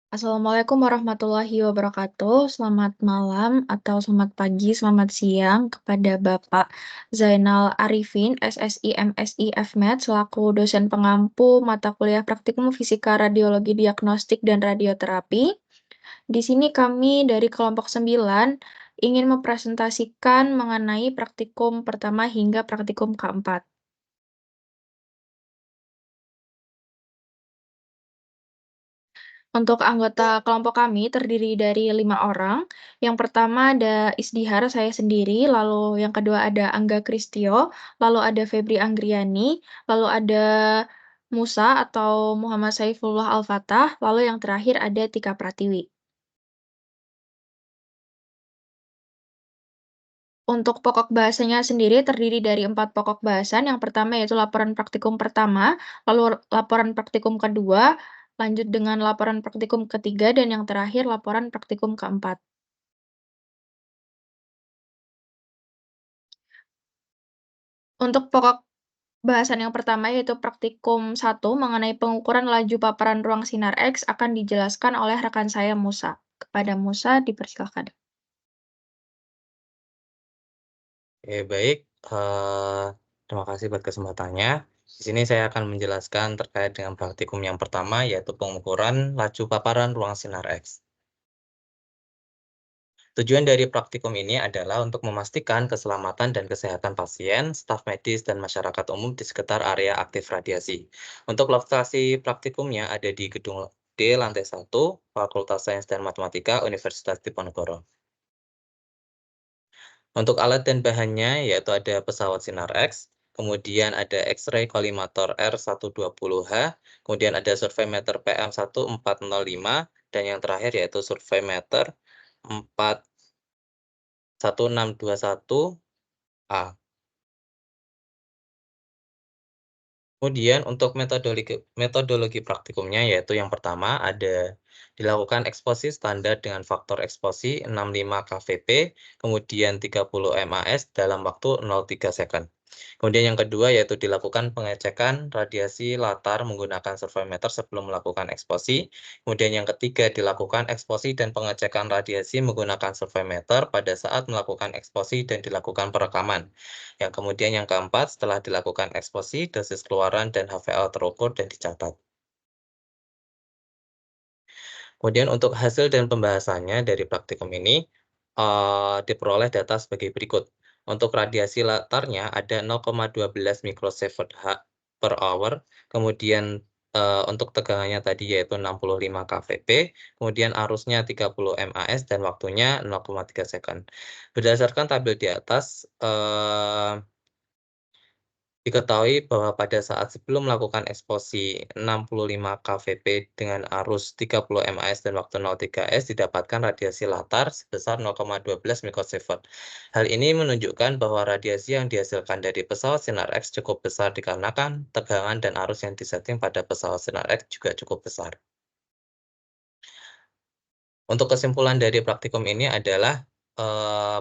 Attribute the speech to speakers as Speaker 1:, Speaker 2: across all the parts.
Speaker 1: Assalamualaikum warahmatullahi wabarakatuh. Selamat malam atau selamat pagi, selamat siang kepada Bapak Zainal Arifin, SSI MSI FMed, selaku dosen pengampu mata kuliah praktikum fisika radiologi diagnostik dan radioterapi. Di sini kami dari kelompok 9 ingin mempresentasikan mengenai praktikum pertama hingga praktikum keempat. Untuk anggota kelompok kami terdiri dari 5 orang. Yang pertama ada Isdihar, saya sendiri, lalu yang kedua ada Angga Kristio, lalu ada Febri Anggriani, lalu ada Musa atau Muhammad Saifullah Al-Fatah, lalu yang terakhir ada Tika Pratiwi. Untuk pokok bahasanya sendiri terdiri dari 4 pokok bahasan. Yang pertama yaitu laporan praktikum pertama, lalu laporan praktikum kedua, lanjut dengan laporan praktikum ketiga, dan yang terakhir laporan praktikum keempat. Untuk pokok bahasan yang pertama yaitu praktikum 1 mengenai pengukuran laju paparan ruang sinar X akan dijelaskan oleh rekan saya Musa. Kepada Musa dipersilakan.
Speaker 2: Oke, baik. Terima kasih buat kesempatannya. Di sini saya akan menjelaskan terkait dengan praktikum yang pertama, yaitu pengukuran laju paparan ruang sinar X. Tujuan dari praktikum ini adalah untuk memastikan keselamatan dan kesehatan pasien, staf medis, dan masyarakat umum di sekitar area aktif radiasi. Untuk lokasi praktikumnya ada di Gedung D, lantai 1, Fakultas Sains dan Matematika, Universitas Diponegoro. Untuk alat dan bahannya, yaitu ada pesawat sinar X, kemudian ada X-ray kolimator R120H, kemudian ada surveimeter PM1405, dan yang terakhir yaitu surveimeter 41621A. Kemudian untuk metodologi praktikumnya yaitu yang pertama ada dilakukan eksposi standar dengan faktor eksposi 65 kVp, kemudian 30 MAS dalam waktu 0,3 second. Kemudian yang kedua yaitu dilakukan pengecekan radiasi latar menggunakan surveimeter sebelum melakukan eksposi. Kemudian yang ketiga dilakukan eksposi dan pengecekan radiasi menggunakan surveimeter pada saat melakukan eksposi dan dilakukan perekaman. Yang kemudian yang keempat, setelah dilakukan eksposi, dosis keluaran dan HVL terukur dan dicatat. Kemudian untuk hasil dan pembahasannya dari praktikum ini, diperoleh data sebagai berikut. Untuk radiasi latarnya ada 0,12 microsievert per hour, kemudian untuk tegangannya tadi yaitu 65 kVp, kemudian arusnya 30 MAS dan waktunya 0,3 second. Berdasarkan tabel di atas, diketahui bahwa pada saat sebelum melakukan eksposi 65 kVp dengan arus 30 MAS dan waktu 0,3 S didapatkan radiasi latar sebesar 0,12 mikrosievert. Hal ini menunjukkan bahwa radiasi yang dihasilkan dari pesawat sinar X cukup besar dikarenakan tegangan dan arus yang disetting pada pesawat sinar X juga cukup besar. Untuk kesimpulan dari praktikum ini adalah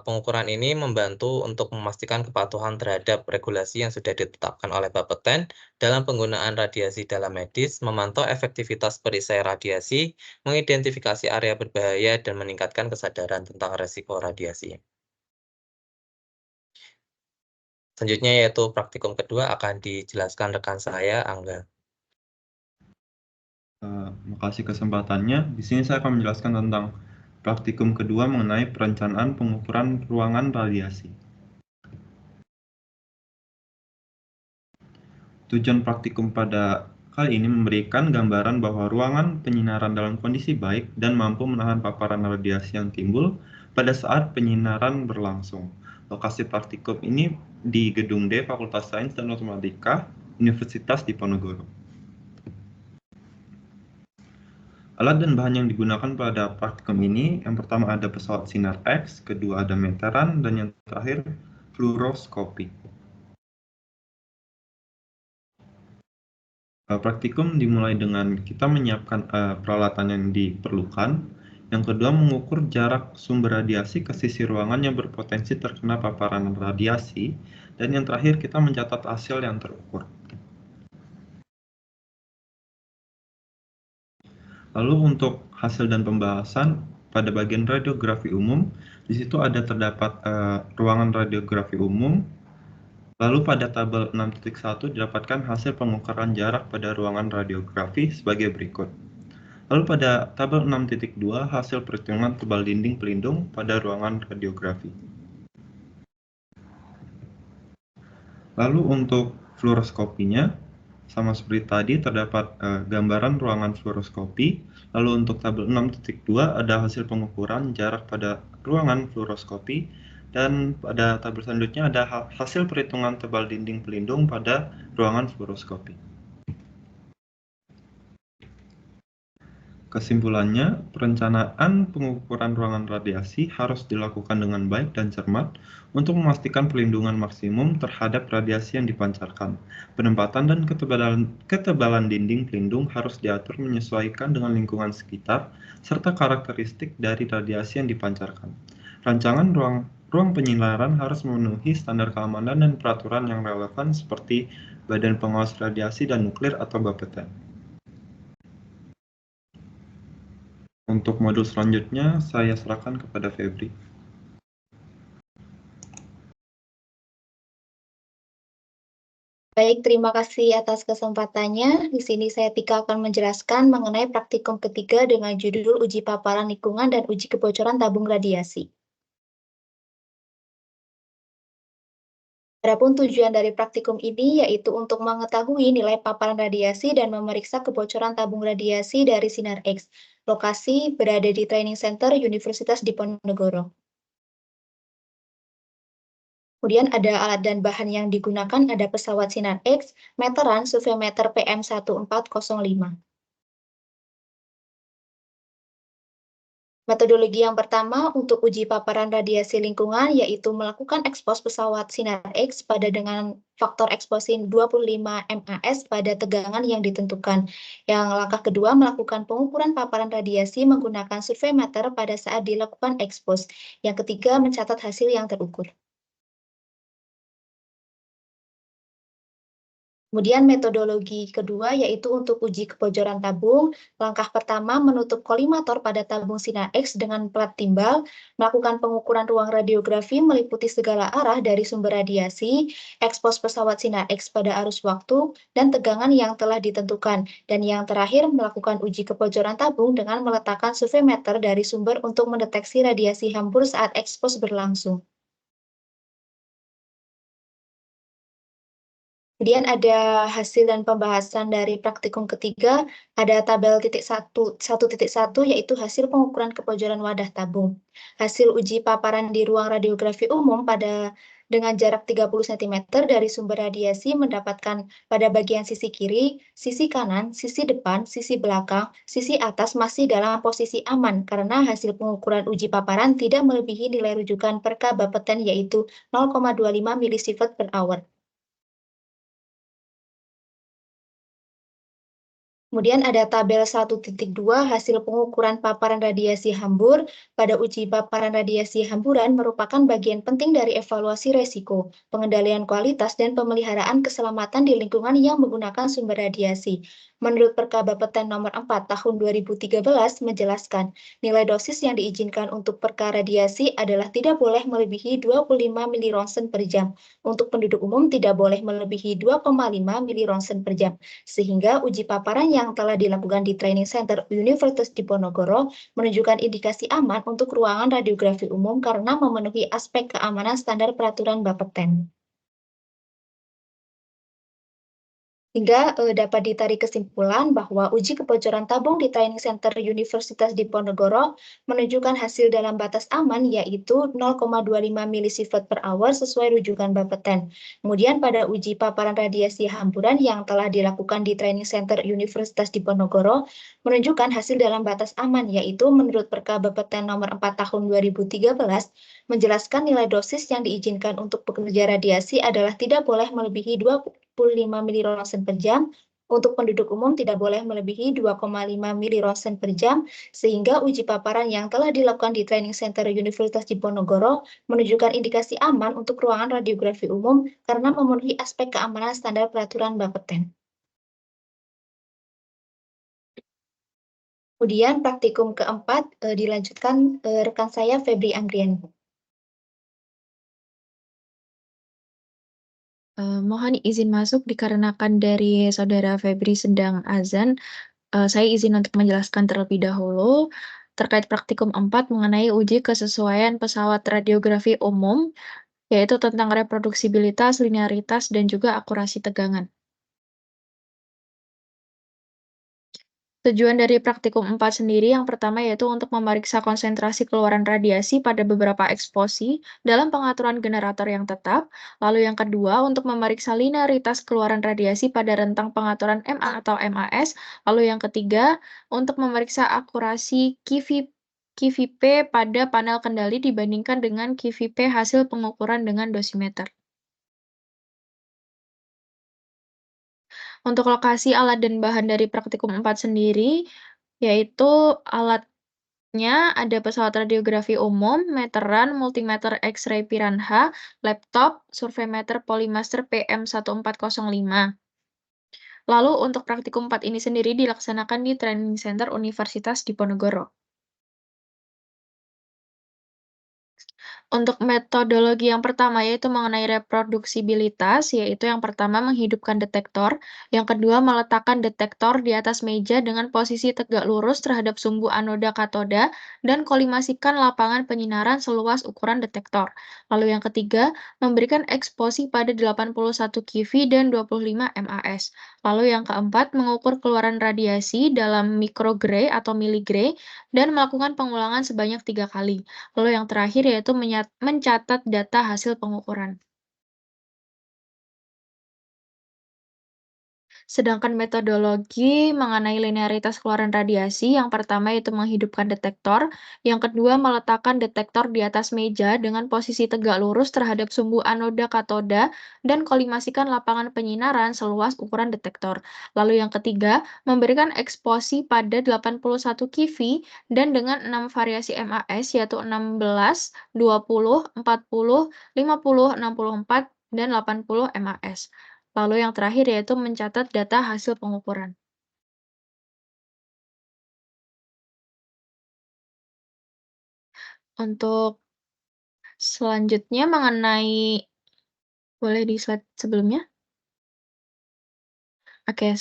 Speaker 2: pengukuran ini membantu untuk memastikan kepatuhan terhadap regulasi yang sudah ditetapkan oleh Bapeten dalam penggunaan radiasi dalam medis, memantau efektivitas perisai radiasi, mengidentifikasi area berbahaya, dan meningkatkan kesadaran tentang resiko radiasi. Selanjutnya yaitu praktikum kedua akan dijelaskan rekan saya, Angga.
Speaker 3: Terima kasih kesempatannya. Di sini saya akan menjelaskan tentang praktikum kedua mengenai perencanaan pengukuran ruangan radiasi. Tujuan praktikum pada kali ini memberikan gambaran bahwa ruangan penyinaran dalam kondisi baik dan mampu menahan paparan radiasi yang timbul pada saat penyinaran berlangsung. Lokasi praktikum ini di Gedung D, Fakultas Sains dan Matematika, Universitas Diponegoro. Alat dan bahan yang digunakan pada praktikum ini, yang pertama ada pesawat sinar X, kedua ada meteran, dan yang terakhir fluoroskopi. Praktikum dimulai dengan kita menyiapkan peralatan yang diperlukan. Yang kedua, mengukur jarak sumber radiasi ke sisi ruangan yang berpotensi terkena paparan radiasi. Dan yang terakhir, kita mencatat hasil yang terukur. Lalu untuk hasil dan pembahasan pada bagian radiografi umum, di situ terdapat ruangan radiografi umum. Lalu pada tabel 6.1 didapatkan hasil pengukuran jarak pada ruangan radiografi sebagai berikut. Lalu pada tabel 6.2 hasil perhitungan tebal dinding pelindung pada ruangan radiografi. Lalu untuk fluoroskopinya, sama seperti tadi terdapat gambaran ruangan fluoroskopi. Lalu untuk tabel 6.2 ada hasil pengukuran jarak pada ruangan fluoroskopi. Dan pada tabel selanjutnya ada hasil perhitungan tebal dinding pelindung pada ruangan fluoroskopi. Kesimpulannya, perencanaan pengukuran ruangan radiasi harus dilakukan dengan baik dan cermat untuk memastikan perlindungan maksimum terhadap radiasi yang dipancarkan. Penempatan dan ketebalan dinding pelindung harus diatur menyesuaikan dengan lingkungan sekitar serta karakteristik dari radiasi yang dipancarkan. Rancangan ruang penyinaran harus memenuhi standar keamanan dan peraturan yang relevan seperti Badan Pengawas Radiasi dan Nuklir atau Bapeten. Untuk modul selanjutnya, saya serahkan kepada Febri.
Speaker 4: Baik, terima kasih atas kesempatannya. Di sini saya Tika akan menjelaskan mengenai praktikum ketiga dengan judul uji paparan lingkungan dan uji kebocoran tabung radiasi. Adapun tujuan dari praktikum ini yaitu untuk mengetahui nilai paparan radiasi dan memeriksa kebocoran tabung radiasi dari sinar X. Lokasi berada di Training Center Universitas Diponegoro. Kemudian ada alat dan bahan yang digunakan, ada pesawat sinar X, meteran, surveimeter PM1405. Metodologi yang pertama untuk uji paparan radiasi lingkungan yaitu melakukan ekspos pesawat sinar X pada dengan faktor eksposi 25 MAS pada tegangan yang ditentukan. Yang langkah kedua melakukan pengukuran paparan radiasi menggunakan surveimeter pada saat dilakukan ekspos. Yang ketiga mencatat hasil yang terukur. Kemudian metodologi kedua yaitu untuk uji kebocoran tabung. Langkah pertama menutup kolimator pada tabung sinar X dengan plat timbal, melakukan pengukuran ruang radiografi meliputi segala arah dari sumber radiasi, ekspos pesawat sinar X pada arus waktu, dan tegangan yang telah ditentukan. Dan yang terakhir melakukan uji kebocoran tabung dengan meletakkan surveimeter dari sumber untuk mendeteksi radiasi hambur saat ekspos berlangsung. Kemudian ada hasil dan pembahasan dari praktikum ketiga, ada tabel 1.1 yaitu hasil pengukuran kebocoran wadah tabung. Hasil uji paparan di ruang radiografi umum dengan jarak 30 cm dari sumber radiasi mendapatkan pada bagian sisi kiri, sisi kanan, sisi depan, sisi belakang, sisi atas masih dalam posisi aman karena hasil pengukuran uji paparan tidak melebihi nilai rujukan Perka Bapeten yaitu 0,25 milisievert per hour. Kemudian ada tabel 1.2 hasil pengukuran paparan radiasi hambur. Pada uji paparan radiasi hamburan merupakan bagian penting dari evaluasi resiko, pengendalian kualitas, dan pemeliharaan keselamatan di lingkungan yang menggunakan sumber radiasi. Menurut Perka Bapeten nomor 4 tahun 2013 menjelaskan, nilai dosis yang diizinkan untuk perka radiasi adalah tidak boleh melebihi 25 milironsen per jam. Untuk penduduk umum tidak boleh melebihi 2,5 milironsen per jam. Sehingga uji paparan yang telah dilakukan di Training Center Universitas Diponegoro menunjukkan indikasi aman untuk ruangan radiografi umum karena memenuhi aspek keamanan standar peraturan Bapeten. Hingga dapat ditarik kesimpulan bahwa uji kebocoran tabung di Training Center Universitas Diponegoro menunjukkan hasil dalam batas aman yaitu 0,25 milisievert per hour sesuai rujukan Bapeten. Kemudian pada uji paparan radiasi hamburan yang telah dilakukan di Training Center Universitas Diponegoro menunjukkan hasil dalam batas aman yaitu menurut Perka Bapeten nomor 4 tahun 2013 menjelaskan nilai dosis yang diizinkan untuk pekerja radiasi adalah tidak boleh melebihi 25 milironsen per jam, untuk penduduk umum tidak boleh melebihi 2,5 milironsen per jam, sehingga uji paparan yang telah dilakukan di Training Center Universitas Diponegoro menunjukkan indikasi aman untuk ruangan radiografi umum karena memenuhi aspek keamanan standar peraturan Bapeten. Kemudian praktikum keempat dilanjutkan rekan saya Febri Anggriani.
Speaker 1: Mohon izin masuk dikarenakan dari Saudara Febri sedang azan. Saya izin untuk menjelaskan terlebih dahulu terkait praktikum 4 mengenai uji kesesuaian pesawat radiografi umum, yaitu tentang reproduksibilitas, linearitas, dan juga akurasi tegangan. Tujuan dari praktikum 4 sendiri yang pertama yaitu untuk memeriksa konsentrasi keluaran radiasi pada beberapa eksposi dalam pengaturan generator yang tetap. Lalu yang kedua untuk memeriksa linearitas keluaran radiasi pada rentang pengaturan MA atau MAS. Lalu yang ketiga untuk memeriksa akurasi QVP pada panel kendali dibandingkan dengan QVP hasil pengukuran dengan dosimeter. Untuk lokasi alat dan bahan dari praktikum 4 sendiri, yaitu alatnya ada pesawat radiografi umum, meteran, multimeter X-ray Piranha, laptop, surveimeter Polymaster PM1405. Lalu untuk praktikum 4 ini sendiri dilaksanakan di Training Center Universitas Diponegoro. Untuk metodologi yang pertama yaitu mengenai reproduksibilitas, yaitu yang pertama menghidupkan detektor, yang kedua meletakkan detektor di atas meja dengan posisi tegak lurus terhadap sumbu anoda katoda, dan kolimasikan lapangan penyinaran seluas ukuran detektor. Lalu yang ketiga, memberikan eksposi pada 81 keV dan 25 MAS. Lalu yang keempat, mengukur keluaran radiasi dalam mikrogray atau miligray, dan melakukan pengulangan sebanyak 3 kali. Lalu yang terakhir yaitu mencatat data hasil pengukuran. Sedangkan metodologi mengenai linearitas keluaran radiasi, yang pertama yaitu menghidupkan detektor, yang kedua meletakkan detektor di atas meja dengan posisi tegak lurus terhadap sumbu anoda katoda, dan kolimasikan lapangan penyinaran seluas ukuran detektor. Lalu yang ketiga, memberikan eksposi pada 81 keV dan dengan 6 variasi MAS yaitu 16, 20, 40, 50, 64, dan 80 MAS. Lalu yang terakhir yaitu mencatat data hasil pengukuran. Untuk selanjutnya mengenai, boleh di slide sebelumnya? Oke,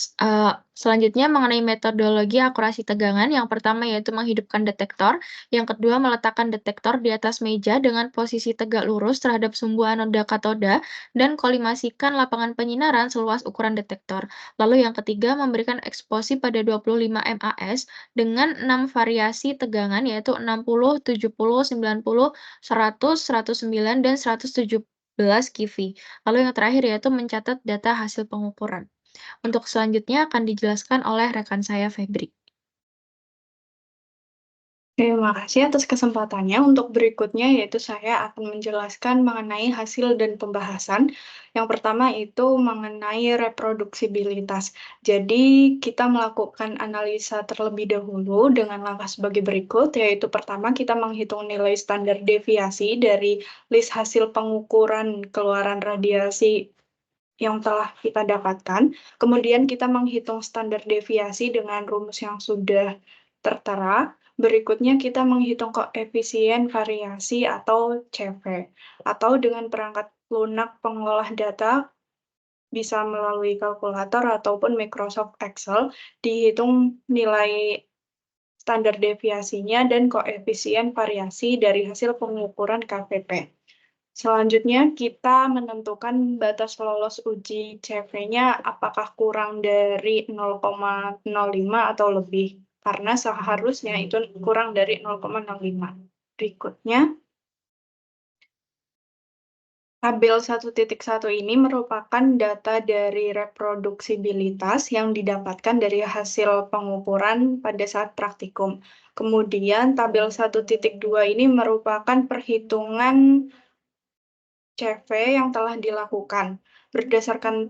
Speaker 1: selanjutnya mengenai metodologi akurasi tegangan, yang pertama yaitu menghidupkan detektor, yang kedua meletakkan detektor di atas meja dengan posisi tegak lurus terhadap sumbu anoda katoda, dan kolimasikan lapangan penyinaran seluas ukuran detektor. Lalu yang ketiga memberikan eksposi pada 25 MAS dengan 6 variasi tegangan yaitu 60, 70, 90, 100, 109, dan 117 keV. Lalu yang terakhir yaitu mencatat data hasil pengukuran. Untuk selanjutnya akan dijelaskan oleh rekan saya Febri.
Speaker 5: Terima kasih atas kesempatannya. Untuk berikutnya yaitu saya akan menjelaskan mengenai hasil dan pembahasan. Yang pertama itu mengenai reproduksibilitas. Jadi kita melakukan analisa terlebih dahulu dengan langkah sebagai berikut, yaitu pertama kita menghitung nilai standar deviasi dari list hasil pengukuran keluaran radiasi yang telah kita dapatkan. Kemudian kita menghitung standar deviasi dengan rumus yang sudah tertera. Berikutnya kita menghitung koefisien variasi atau CV, atau dengan perangkat lunak pengolah data bisa melalui kalkulator ataupun Microsoft Excel, dihitung nilai standar deviasinya dan koefisien variasi dari hasil pengukuran KVP. Selanjutnya, kita menentukan batas lolos uji CV-nya apakah kurang dari 0,05 atau lebih, karena seharusnya itu kurang dari 0,05. Berikutnya, tabel 1.1 ini merupakan data dari reproduksibilitas yang didapatkan dari hasil pengukuran pada saat praktikum. Kemudian, tabel 1.2 ini merupakan perhitungan CV yang telah dilakukan. Berdasarkan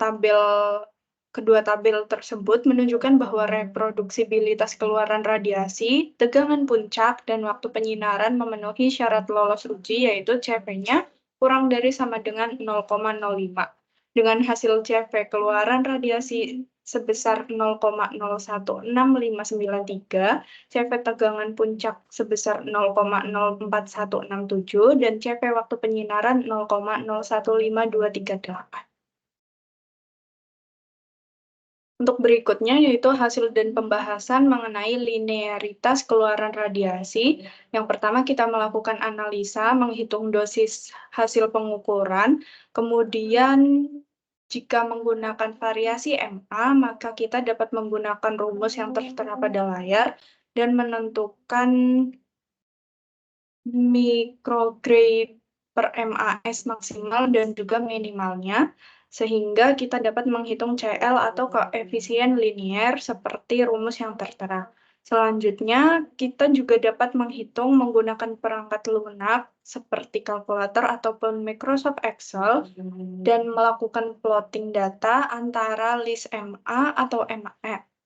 Speaker 5: kedua tabel tersebut menunjukkan bahwa reproduksibilitas keluaran radiasi, tegangan puncak, dan waktu penyinaran memenuhi syarat lolos uji, yaitu CV-nya kurang dari sama dengan 0,05. Dengan hasil CV keluaran radiasi sebesar 0,016593, CV tegangan puncak sebesar 0,041677, dan CV waktu penyinaran 0,015238. Untuk berikutnya yaitu hasil dan pembahasan mengenai linearitas keluaran radiasi. Yang pertama kita melakukan analisa, menghitung dosis hasil pengukuran, kemudian jika menggunakan variasi MA, maka kita dapat menggunakan rumus yang tertera pada layar dan menentukan microgray per MAS maksimal dan juga minimalnya, sehingga kita dapat menghitung CL atau koefisien linier seperti rumus yang tertera. Selanjutnya, kita juga dapat menghitung menggunakan perangkat lunak seperti kalkulator ataupun Microsoft Excel dan melakukan plotting data antara list MA atau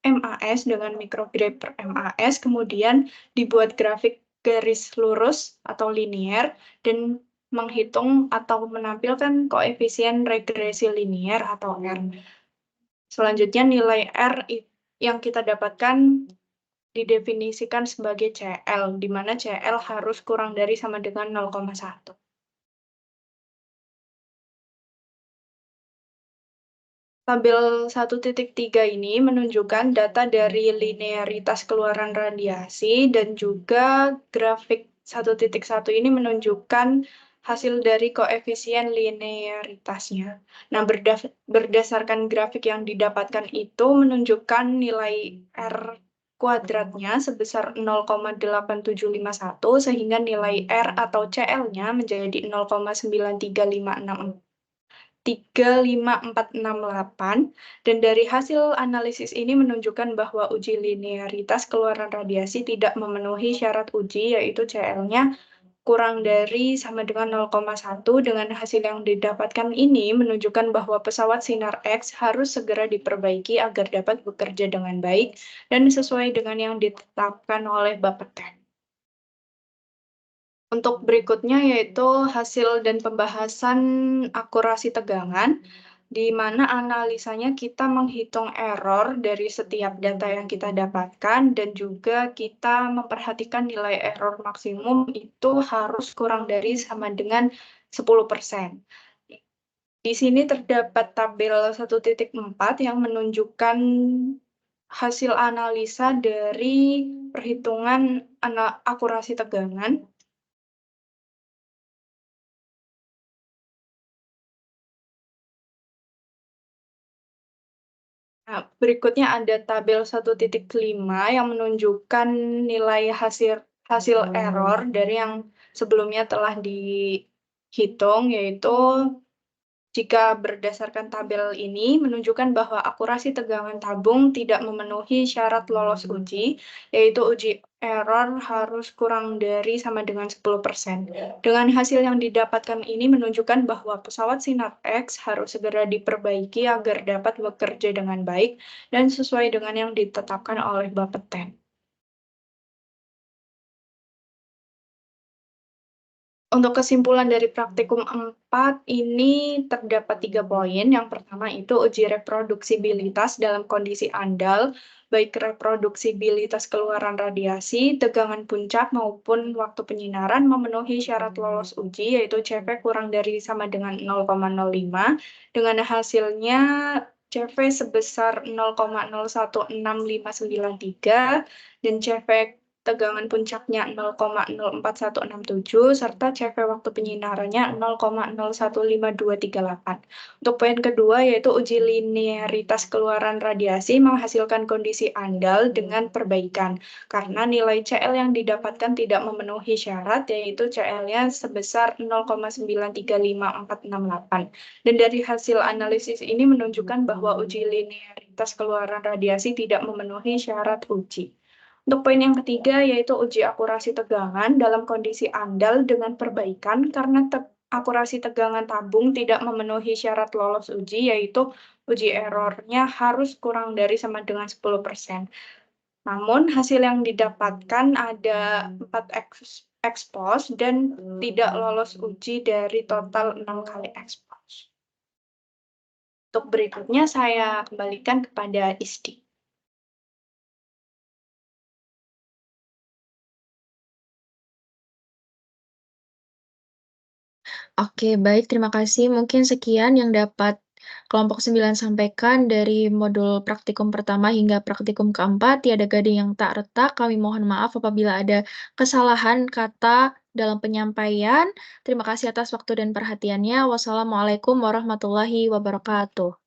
Speaker 5: MAS dengan microgray per MAS, kemudian dibuat grafik garis lurus atau linier dan menghitung atau menampilkan koefisien regresi linier atau R. Selanjutnya nilai R yang kita dapatkan didefinisikan sebagai CL, di mana CL harus kurang dari sama dengan 0,1. Tabel 1.3 ini menunjukkan data dari linearitas keluaran radiasi dan juga grafik 1.1 ini menunjukkan hasil dari koefisien linearitasnya. Nah, berdasarkan grafik yang didapatkan itu menunjukkan nilai R kuadratnya sebesar 0,8751 sehingga nilai R atau CL-nya menjadi 0,93568 dan dari hasil analisis ini menunjukkan bahwa uji linearitas keluaran radiasi tidak memenuhi syarat uji, yaitu CL-nya kurang dari sama dengan 0,1. Dengan hasil yang didapatkan ini menunjukkan bahwa pesawat Sinar X harus segera diperbaiki agar dapat bekerja dengan baik dan sesuai dengan yang ditetapkan oleh Bapeten. Untuk berikutnya yaitu hasil dan pembahasan akurasi tegangan, di mana analisanya kita menghitung error dari setiap data yang kita dapatkan dan juga kita memperhatikan nilai error maksimum itu harus kurang dari sama dengan 10%. Di sini terdapat tabel 1.4 yang menunjukkan hasil analisa dari perhitungan akurasi tegangan. Nah, berikutnya ada tabel 1.5 yang menunjukkan nilai hasil error dari yang sebelumnya telah dihitung, yaitu jika berdasarkan tabel ini menunjukkan bahwa akurasi tegangan tabung tidak memenuhi syarat lolos uji, yaitu uji error harus kurang dari sama dengan 10%. Dengan hasil yang didapatkan ini menunjukkan bahwa pesawat Sinar X harus segera diperbaiki agar dapat bekerja dengan baik dan sesuai dengan yang ditetapkan oleh Bapeten. Untuk kesimpulan dari praktikum 4 ini terdapat 3 poin. Yang pertama itu uji reproduksibilitas dalam kondisi andal, baik reproduksibilitas keluaran radiasi, tegangan puncak maupun waktu penyinaran memenuhi syarat lolos uji, yaitu CV kurang dari sama dengan 0,05. Dengan hasilnya CV sebesar 0,016593 dan CV tegangan puncaknya 0,04167 serta CV waktu penyinarannya 0,015238. Untuk poin kedua yaitu uji linearitas keluaran radiasi menghasilkan kondisi andal dengan perbaikan karena nilai CL yang didapatkan tidak memenuhi syarat, yaitu CL-nya sebesar 0,93548. Dan dari hasil analisis ini menunjukkan bahwa uji linearitas keluaran radiasi tidak memenuhi syarat uji. Untuk poin yang ketiga yaitu uji akurasi tegangan dalam kondisi andal dengan perbaikan karena akurasi tegangan tabung tidak memenuhi syarat lolos uji, yaitu uji errornya harus kurang dari sama dengan 10%. Namun hasil yang didapatkan ada 4 expose dan tidak lolos uji dari total 6 kali expose. Untuk berikutnya saya kembalikan kepada Isti.
Speaker 1: Oke, baik, terima kasih. Mungkin sekian yang dapat kelompok 9 sampaikan dari modul praktikum pertama hingga praktikum keempat. Tiada gading yang tak retak. Kami mohon maaf apabila ada kesalahan kata dalam penyampaian. Terima kasih atas waktu dan perhatiannya. Wassalamualaikum warahmatullahi wabarakatuh.